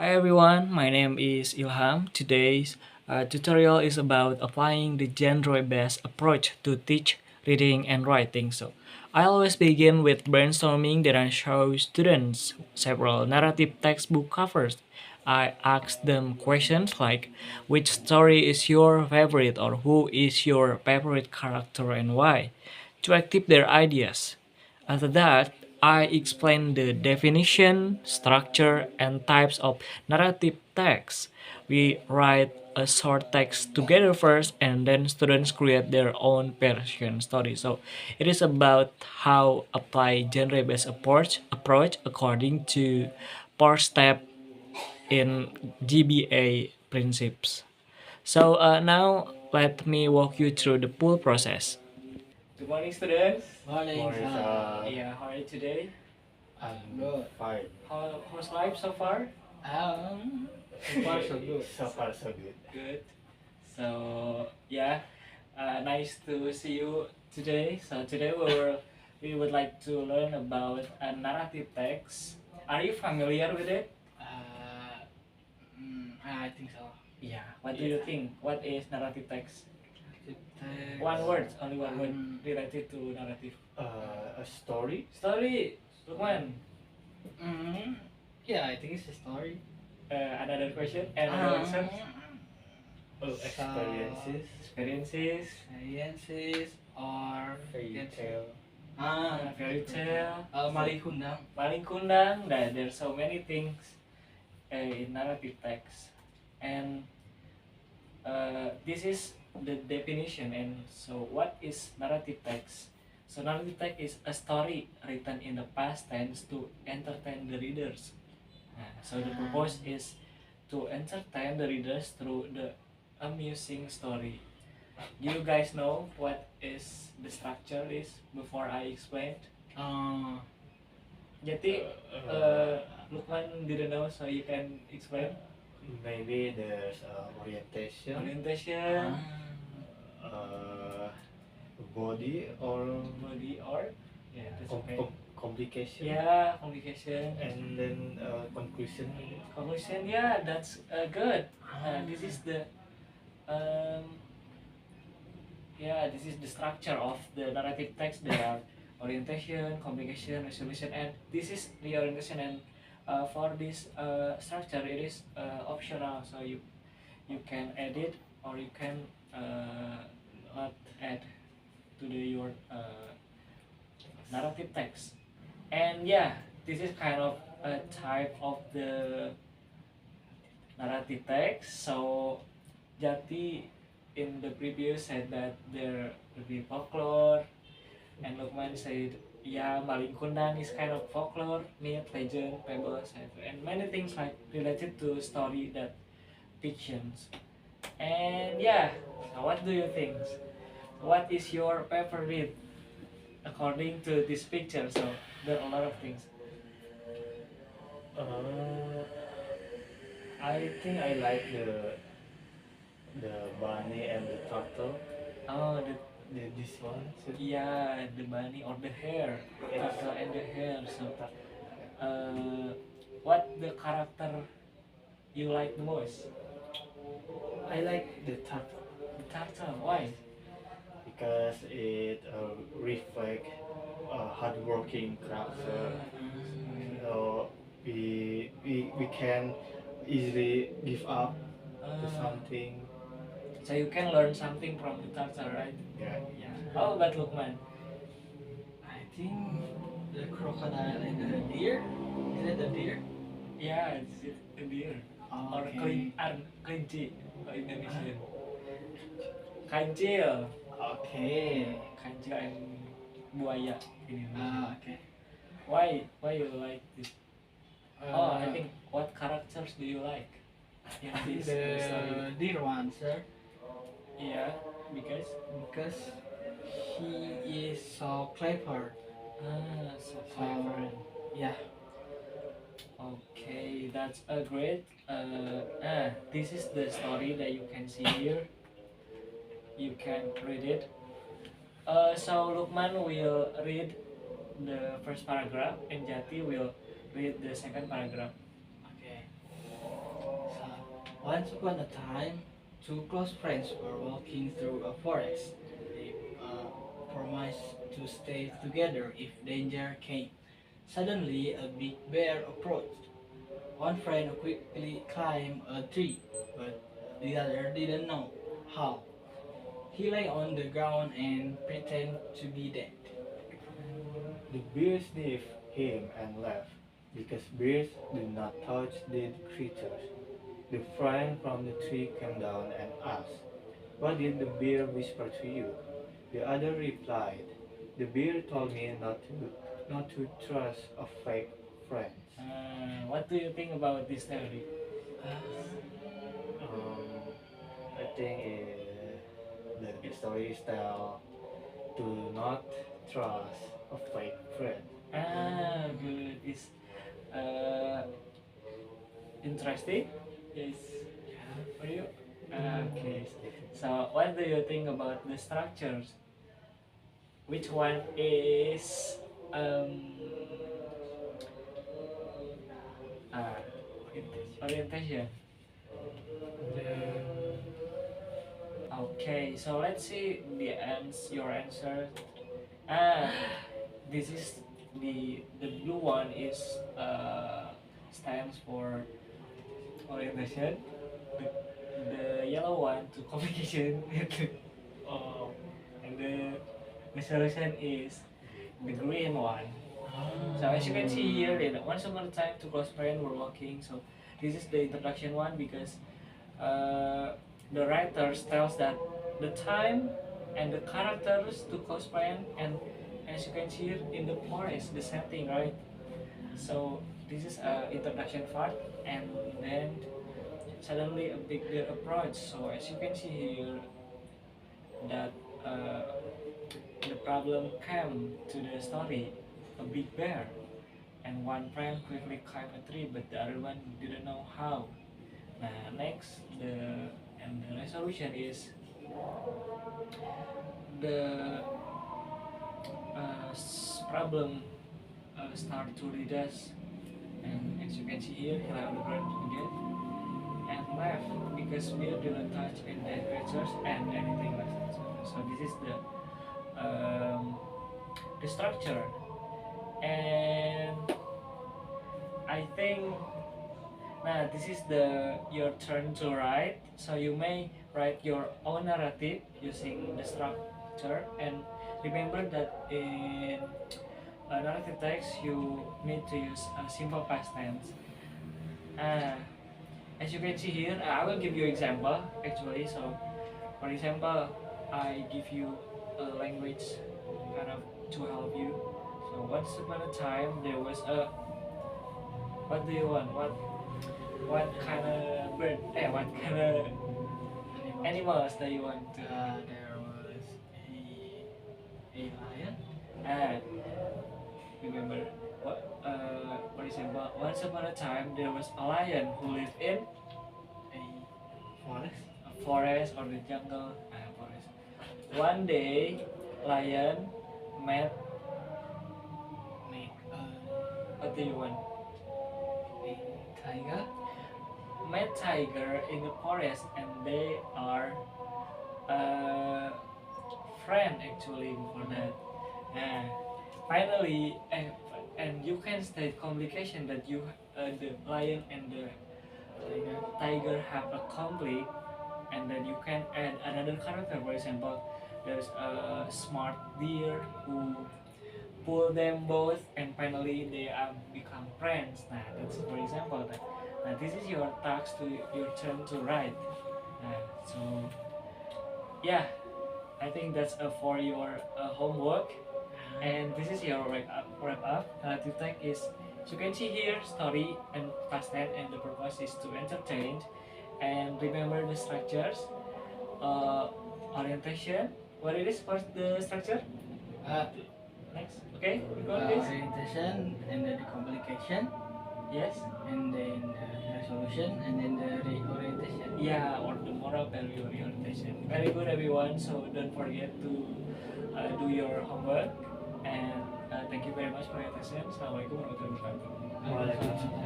Hi everyone, my name is Ilham. Today's tutorial is about applying the genre-based approach to teach reading and writing. So I always begin with brainstorming, then I show students several narrative textbook covers. I ask them questions like which story is your favorite or who is your favorite character and why to active their ideas. After that, I explain the definition, structure, and types of narrative text. We write a short text together first, and then students create their own version story. So it is about how apply genre-based approach according to four step in GBA principles. So now let me walk you through the full process. Good morning, students. Morning, Morning, sir. Yeah, how are you today? I'm good. fine. How's life so far? So far so good. So far, so good. Good. So yeah, nice to see you today. So today we would like to learn about a narrative text. Are you familiar with it? Uh, I think so. Yeah. What do you think? What is narrative text? The text. One word, only one word Um, related to narrative. A story, Story. Lukman. yeah, I think it's a story. Another question. Another answer. experiences, Experiences. Experiences or fairy tale. Fairy tale. Maling kundang. Paling kundang. There's so many things in narrative text, and this is the definition. And so, what is narrative text? So, narrative text is a story written in the past tense to entertain the readers. So, the purpose is to entertain the readers through the amusing story. Do you guys know what is the structure is before I explain? Jadi, Lukman didn't know, so you can explain. Maybe there's orientation, Orientation, uh, body or yeah, that's okay. complication, Yeah, communication. and then conclusion. Conclusion, yeah, that's good. This is the um, yeah, this is the structure of the narrative text. There are orientation, communication, resolution, and this is the orientation. And for this structure, it is optional, so you can edit or you can not add to your narrative text. And yeah, this is kind of a type of the narrative text. So Jati in the previous said that there will be folklore, and Lukman said, yeah, Maling Kundang is kind of folklore, myth, legend, fables, and many things like related to story that fictions. And yeah, so what do you think? What is your favorite according to this picture? So there are a lot of things. Uh, I think I like the bunny and the turtle. Oh, This one. yeah, the bunny or the hare, Yes. turtle and the hare. So, what the character you like the most? I like the turtle The turtle. Why? because it reflect hardworking character. So we can easily give up to something. So you can learn something from the turtle, right? Yeah. Yeah. How about Lukman? I think the crocodile and the deer. Is it the deer? Yeah, it's a deer. Or Okay. kelinci, Indonesian. Kancil. Okay. Kancil and buaya in Indonesia. Okay. Why you like this? I think what characters do you like in this story? The deer one, sir. Yeah, because Because he is so clever. so clever. Yeah. Okay, that's a great. This is the story that you can see here. You can read it. So Lukman will read the first paragraph, and Jati will read the second paragraph. Okay. Once upon a time, two close friends were walking through a forest. They promised to stay together if danger came. Suddenly, a big bear approached. One friend quickly climbed a tree, but the other didn't know how. He lay on the ground and pretended to be dead. The bear sniffed him and left, because bears do not touch dead creatures. The friend from the tree came down and asked, "What did the bear whisper to you?" The other replied, "The bear told me not to trust a fake friend." What do you think about this story? I think the story is tell to not trust a fake friend. Good. It's uh, interesting. Yes. For you? Okay. So, what do you think about the structures? Which one is um, uh, orientation? Okay, so let's see your answer. Ah, this is the blue one is stands for orientation. The, the yellow one to communication. Oh, and the solution is the green one. So as you can see here, once upon a time, two close friends were walking. So this is the introduction one because uh, the writers tells that the time and the characters to close friend, and as you can see here in the forest, the setting, right? So this is a introduction part, and then suddenly a big bear approach. So as you can see here, that the problem came to the story, a big bear, and one friend quickly climbed a tree, but the other one didn't know how. Nah, next the resolution is the problem start to lead us, and as you can see here, he lay on the ground again and left because we didn't touch in the creatures and anything like that. So this is the structure, and I think now this is the your turn to write. So you may write your own narrative using the structure, and remember that in a narrative text you need to use a simple past tense. Uh, as you can see here, I will give you example actually. So for example, I give you a language kind of to help you. So once upon a time there was a, what do you want? What kind of bird? What kind of animals that you want to? There was a lion, Ah, remember what? For example, once upon a time there was a lion who lived in a forest, a forest or the jungle. Forest. One day, lion met. make What do you want? a tiger, Met tiger in the forest, and they are friend actually before that. Uh, finally, and you can state complication that the lion and the tiger have a conflict, and then you can add another character. For example, there's a smart deer who pull them both, and finally they are become friends. Nah, that's for example. Now this is your task to your turn to write. So yeah, I think that's for your homework, and this is your wrap up. Narrative text is, as you can see here, story and past tense, and the purpose is to entertain, and remember the structures, orientation. What it is for the structure? uh, Next, okay, we go please. orientation, and then the complication, Yes. and then the resolution, and then the reorientation. Yeah, or the moral value orientation. Very good, everyone. So don't forget to do your homework, and thank you very much for your attention. Assalamualaikum warahmatullahi wabarakatuh. Waalaikumsalam.